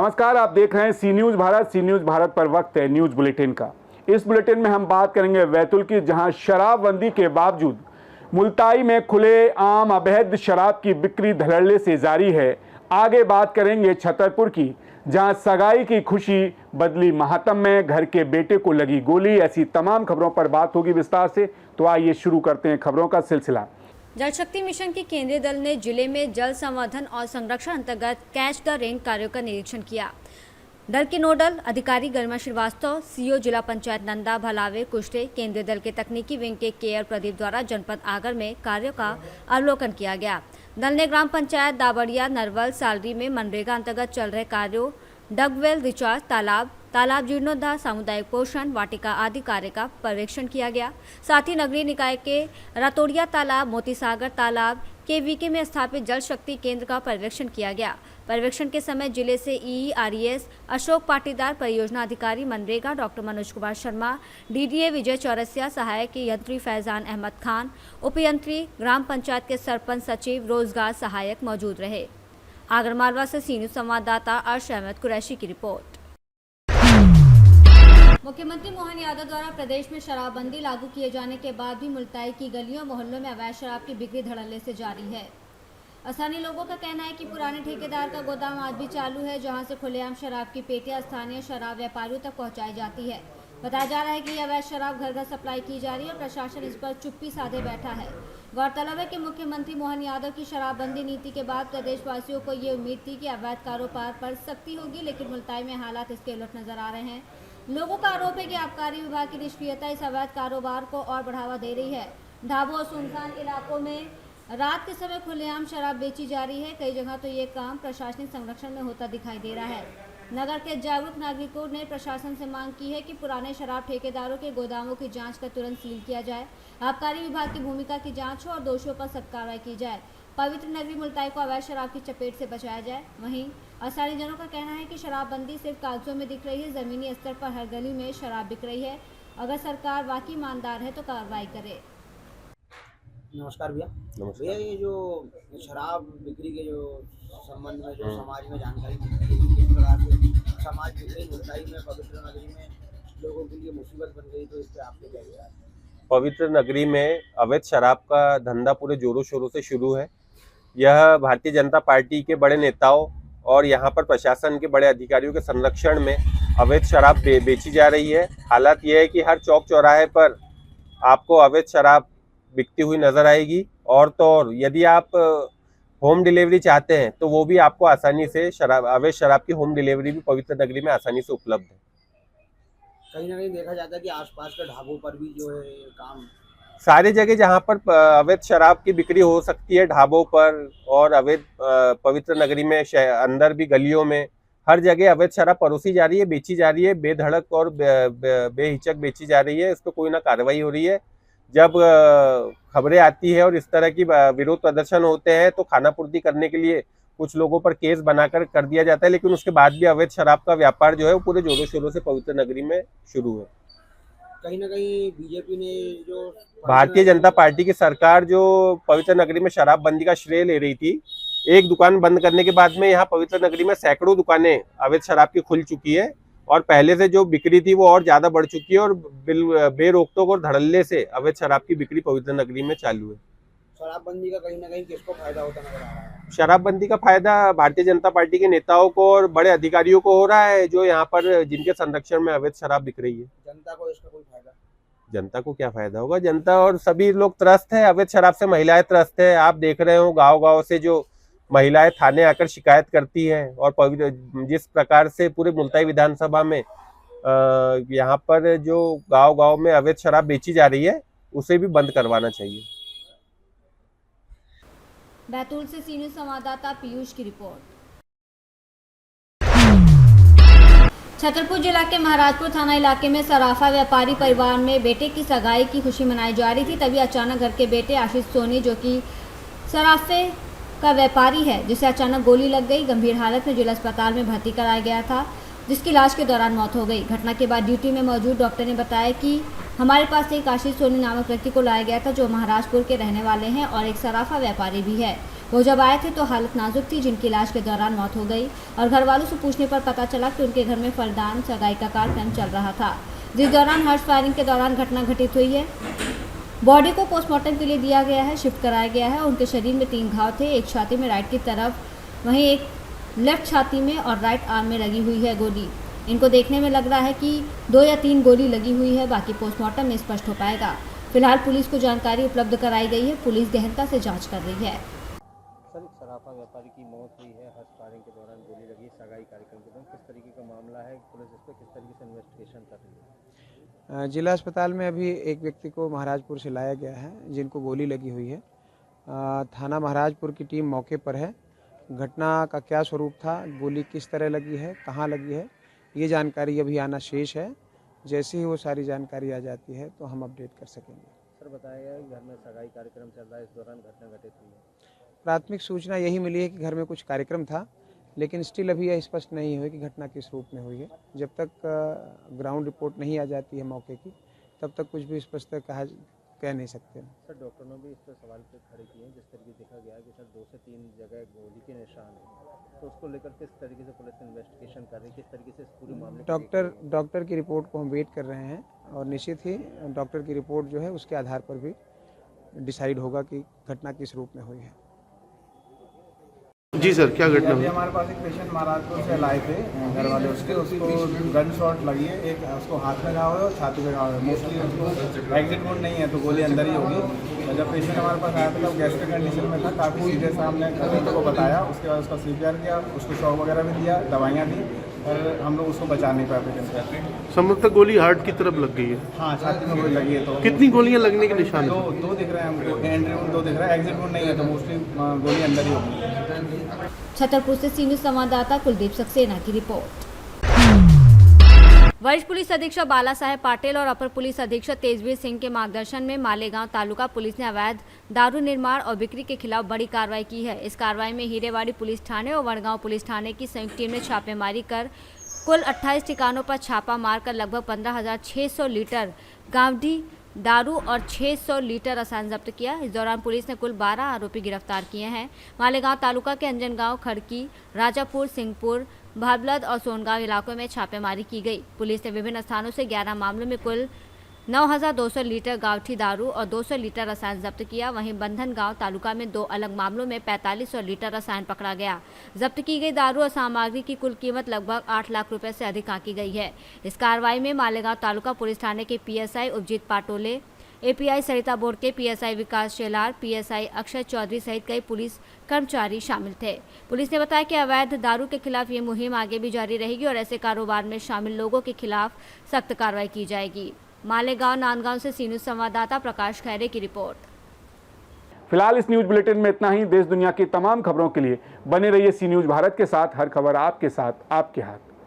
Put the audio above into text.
नमस्कार, आप देख रहे हैं सी न्यूज भारत। सी न्यूज भारत पर वक्त है न्यूज बुलेटिन का। इस बुलेटिन में हम बात करेंगे बैतूल की, जहां शराबबंदी के बावजूद मुल्ताई में खुले आम अवैध शराब की बिक्री धड़ल्ले से जारी है। आगे बात करेंगे छतरपुर की, जहां सगाई की खुशी बदली मातम में, घर के बेटे को लगी गोली। ऐसी तमाम खबरों पर बात होगी विस्तार से। तो आइए शुरू करते हैं खबरों का सिलसिला। जल शक्ति मिशन के केंद्रीय दल ने जिले में जल संवर्धन और संरक्षण अंतर्गत कैच द रेन कार्यों का निरीक्षण किया। दल के नोडल अधिकारी गरिमा श्रीवास्तव, सीओ जिला पंचायत नंदा भलावे कुष्टे, केंद्रीय दल के तकनीकी विंग के केआर प्रदीप द्वारा जनपद आगर में कार्यों का अवलोकन किया गया। दल ने ग्राम पंचायत दाबड़िया नरवल सालरी में मनरेगा अंतर्गत चल रहे कार्यों, डगवेल रिचार्ज, तालाब जीर्णोद्धार, सामुदायिक पोषण वाटिका आदि कार्य का पर्यवेक्षण किया गया। साथ ही नगरीय निकाय के रतोड़िया तालाब, मोतीसागर तालाब, केवीके में स्थापित जल शक्ति केंद्र का पर्यवेक्षण किया गया। पर्यवेक्षण के समय जिले से ईईआरईएस अशोक पाटीदार, परियोजना अधिकारी मनरेगा डॉक्टर मनोज कुमार शर्मा, डीडीए विजय चौरसिया, सहायक यंत्री फैजान अहमद खान, उपयंत्री, ग्राम पंचायत के सरपंच सचिव, रोजगार सहायक मौजूद रहे। आगरमालवा से सी न्यूज संवाददाता अर्श अहमद कुरैशी की रिपोर्ट। मुख्यमंत्री मोहन यादव द्वारा प्रदेश में शराबबंदी लागू किए जाने के बाद भी मुल्ताई की गलियों मोहल्लों में अवैध शराब की बिक्री धड़ल्ले से जारी है। स्थानीय लोगों का कहना है कि पुराने ठेकेदार का गोदाम आज भी चालू है, जहां से खुलेआम शराब की पेटियां स्थानीय शराब व्यापारियों तक पहुंचाई जाती है। बताया जा रहा है कि यह अवैध शराब घर घर सप्लाई की जा रही है और प्रशासन इस पर चुप्पी साधे बैठा है। गौरतलब है कि मुख्यमंत्री मोहन यादव की शराबबंदी नीति के बाद प्रदेशवासियों को ये उम्मीद थी कि अवैध कारोबार पर सख्ती होगी, लेकिन मुल्ताई में हालात इसके उलट नजर आ रहे हैं। लोगों का आरोप है कि आबकारी विभाग की निष्क्रियता इस अवैध कारोबार को और बढ़ावा दे रही है। ढाबों और सुनसान इलाकों में रात के समय खुलेआम शराब बेची जा रही है। कई जगह तो ये काम प्रशासनिक संरक्षण में होता दिखाई दे रहा है। नगर के जागरूक नागरिकों ने प्रशासन से मांग की है कि पुराने शराब ठेकेदारों के गोदामों की जांच कर तुरंत सील किया जाए, आबकारी विभाग की भूमिका की जांच हो और दोषियों पर सख्त कार्रवाई की जाए। पवित्र नगरी मुल्ताई को अवैध शराब की चपेट से बचाया जाए। वहीं स्थानीय जनों का कहना है कि शराबबंदी सिर्फ कागजों में दिख रही है, जमीनी स्तर पर हर गली में शराब बिक रही है। अगर सरकार वाकई ईमानदार है तो कार्रवाई करे। नमस्कार भैया। भैया, ये जो शराब बिक्री के जो संबंध में जो समाज में जानकारी मिलती है, किस प्रकार से समाज बिक्री मुल्ताई में पवित्र नगरी में लोगों के लिए मुसीबत बन गई, तो इस पर आपके क्या कहना है? पवित्र नगरी में अवैध शराब का धंधा पूरे जोरों शोरों से शुरू है। यह भारतीय जनता पार्टी के बड़े नेताओं और यहाँ पर प्रशासन के बड़े अधिकारियों के संरक्षण में अवैध शराब बेची जा रही है। हालात यह है कि हर चौक चौराहे पर आपको अवैध शराब बिकती हुई नजर आएगी। और तो और यदि आप होम डिलीवरी चाहते हैं तो वो भी आपको आसानी से अवैध शराब की होम डिलीवरी भी पवित्र नगरी में आसानी से उपलब्ध है। कहीं ना कहीं देखा जाता है कि आसपास के ढाबों पर भी जो है काम, सारी जगह जहाँ पर अवैध शराब की बिक्री हो सकती है, ढाबों पर और अवैध पवित्र नगरी में अंदर भी गलियों में हर जगह अवैध शराब परोसी जा रही है, बेची जा रही है, बेधड़क और बेहिचक बेची जा रही है। इस पर कोई ना कार्रवाई हो रही है। जब खबरें आती है और इस तरह की विरोध प्रदर्शन होते हैं तो खानापूर्ति करने के लिए कुछ लोगों पर केस बनाकर कर दिया जाता है, लेकिन उसके बाद भी अवैध शराब का व्यापार जो है वो पूरे जोरों शोरों से पवित्र नगरी में शुरू है। कहीं ना कहीं बीजेपी ने जो भारतीय जनता पार्टी की सरकार जो पवित्र नगरी में शराबबंदी का श्रेय ले रही थी, एक दुकान बंद करने के बाद में यहाँ पवित्र नगरी में सैकड़ों दुकानें अवैध शराब की खुल चुकी है और पहले से जो बिक्री थी वो और ज्यादा बढ़ चुकी है और बेरोकटोक और धड़ल्ले से अवैध शराब की बिक्री पवित्र नगरी में चालू है। शराबबंदी का कहीं ना कहीं किसको फायदा होता नजर आ रहा है? शराबबंदी का फायदा भारतीय जनता पार्टी के नेताओं को और बड़े अधिकारियों को हो रहा है, जो यहाँ पर जिनके संरक्षण में अवैध शराब बिक रही है। जनता को इसका कोई फायदा? जनता को क्या फायदा होगा? जनता और सभी लोग त्रस्त है अवैध शराब से, महिलाएं त्रस्त है। आप देख रहे हो गाँव गाँव से जो महिलाएं थाने आकर शिकायत करती हैं और जिस प्रकार से पूरे मुल्ताई विधानसभा में यहाँ पर जो गांव गांव में अवैध शराब बेची जा रही है उसे भी बंद करवाना चाहिए। बैतूल से सी न्यूज संवाददाता पीयूष की रिपोर्ट। छतरपुर जिला के महाराजपुर थाना इलाके में सराफा व्यापारी परिवार में बेटे की सगाई की खुशी मनाई जा रही थी, तभी अचानक घर के बेटे आशीष सोनी, जो कि सराफे का व्यापारी है, जिसे अचानक गोली लग गई। गंभीर हालत में जिला अस्पताल में भर्ती कराया गया था, जिसकी इलाज के दौरान मौत हो गई। घटना के बाद ड्यूटी में मौजूद डॉक्टर ने बताया कि हमारे पास एक आशीष सोनी नामक व्यक्ति को लाया गया था, जो महाराजपुर के रहने वाले हैं और एक सराफा व्यापारी भी है। वो जब आए थे तो हालत नाजुक थी, जिनकी इलाज के दौरान मौत हो गई और घर वालों से पूछने पर पता चला कि उनके घर में फलदान सगाई का कार्यक्रम चल रहा था, जिस दौरान हर्ष फायरिंग के दौरान घटना घटित हुई है। बॉडी को पोस्टमार्टम के लिए दिया गया है, शिफ्ट कराया गया है। उनके शरीर में 3 घाव थे, एक छाती में राइट की तरफ, वहीं एक लेफ्ट छाती में और राइट आर्म में लगी हुई है गोली। इनको देखने में लग रहा है कि 2 या 3 गोली लगी हुई है, बाकी पोस्टमार्टम में स्पष्ट हो पाएगा। फिलहाल पुलिस को जानकारी उपलब्ध कराई गई है, पुलिस गहनता से जांच कर रही है। सर, एक सराफा व्यापारी की मौत हुई है, हर्ष फायरिंग के दौरान गोली लगी, सगाई कार्यक्रम के दौरान, किस तरीके का मामला है, पुलिस इस पर किस तरीके से इन्वेस्टिगेशन कर रही है? जिला अस्पताल में अभी एक व्यक्ति को महाराजपुर से लाया गया है, जिनको गोली लगी हुई है। थाना महाराजपुर की टीम मौके पर है। घटना का क्या स्वरूप था, गोली किस तरह लगी है, कहाँ लगी है, ये जानकारी अभी आना शेष है। जैसे ही वो सारी जानकारी आ जाती है तो हम अपडेट कर सकेंगे। सर, बताया गया कि घर में सगाई कार्यक्रम चल रहा है, इस दौरान घटना घटित हुई है। प्राथमिक सूचना यही मिली है कि घर में कुछ कार्यक्रम था, लेकिन स्टिल अभी यह स्पष्ट नहीं हुई कि घटना किस रूप में हुई है। जब तक ग्राउंड रिपोर्ट नहीं आ जाती है मौके की, तब तक कुछ भी स्पष्ट कह नहीं सकते। सर, डॉक्टरों ने भी इस पर सवाल खड़े किए हैं, जिस तरीके देखा गया है कि सर 2 से 3 जगह गोली के निशान है, तो उसको लेकर किस तरीके से पुलिस इन्वेस्टिगेशन कर रही है, किस तरीके से इस पूरे मामले डॉक्टर की रिपोर्ट को हम वेट कर रहे हैं और निश्चित ही डॉक्टर की रिपोर्ट जो है उसके आधार पर भी डिसाइड होगा कि घटना किस रूप में हुई है। जी सर, क्या घटना अभी हुई? हमारे पास एक पेशेंट महाराजपुर से लाए थे घर वाले, उसको गन शॉट लगी है, एक उसको हाथ में घाव है और छाती में घाव है। मोस्टली उसको एग्जिट वोट नहीं है तो गोली अंदर ही होगी। जब पेशेंट हमारे पास आया था तब गैस्ट्रिक कंडीशन में था, काफ़ी सीरियस। हमने घर को बताया, उसके बाद उसका CPR किया, उसको शॉक वगैरह भी दिया, दवाइयाँ दी, और हम लोग उसको बचा नहीं पाए पेशेंट का। संभवतः गोली हार्ट की तरफ लग गई है। हाँ, छाती में गोली लगी है। तो कितनी गोलियां लगने के निशान हैं? दो दिख रहे हैं हमको, एंट्री वोट 2 दिख रहा है, एग्जिट वोट नहीं है तो मोस्टली गोली अंदर ही होगी। छतरपुर से सी न्यूज संवाददाता कुलदीप सक्सेना की रिपोर्ट। वरिष्ठ पुलिस अधीक्षक बाला साहेब पाटिल और अपर पुलिस अधीक्षक तेजवीर सिंह के मार्गदर्शन में मालेगांव तालुका पुलिस ने अवैध दारू निर्माण और बिक्री के खिलाफ बड़ी कार्रवाई की है। इस कार्रवाई में हीरेवाड़ी पुलिस थाने और वडगांव पुलिस थाने की संयुक्त टीम ने छापेमारी कर कुल 28 ठिकानों पर छापा मारकर लगभग 15,600 लीटर गांवडी दारू और 600 लीटर रसायन जब्त किया। इस दौरान पुलिस ने कुल 12 आरोपी गिरफ्तार किए हैं। मालेगांव तालुका के अंजनगांव, खड़की, राजापुर, सिंहपुर, भाबलद और सोनगांव इलाकों में छापेमारी की गई। पुलिस ने विभिन्न स्थानों से 11 मामलों में कुल 9,200 लीटर गावठी दारू और 200 लीटर रसायन जब्त किया। वहीं बंधन गांव तालुका में 2 अलग मामलों में 4500 लीटर रसायन पकड़ा गया। जब्त की गई दारू और सामग्री की कुल कीमत लगभग 8 लाख रुपए से अधिक आंकी गई है। इस कार्रवाई में मालेगांव तालुका पुलिस थाने के PSI उपजीत पाटोले, API सरिता बोर्ड के PSI विकास शेलार, PSI अक्षय चौधरी सहित कई पुलिस कर्मचारी शामिल थे। पुलिस ने बताया कि अवैध दारू के खिलाफ ये मुहिम आगे भी जारी रहेगी और ऐसे कारोबार में शामिल लोगों के खिलाफ सख्त कार्रवाई की जाएगी। मालेगांव नांदगांव से सी न्यूज संवाददाता प्रकाश खैरे की रिपोर्ट। फिलहाल इस न्यूज बुलेटिन में इतना ही। देश दुनिया की तमाम खबरों के लिए बने रहिए सी न्यूज भारत के साथ। हर खबर आपके साथ, आपके हाथ।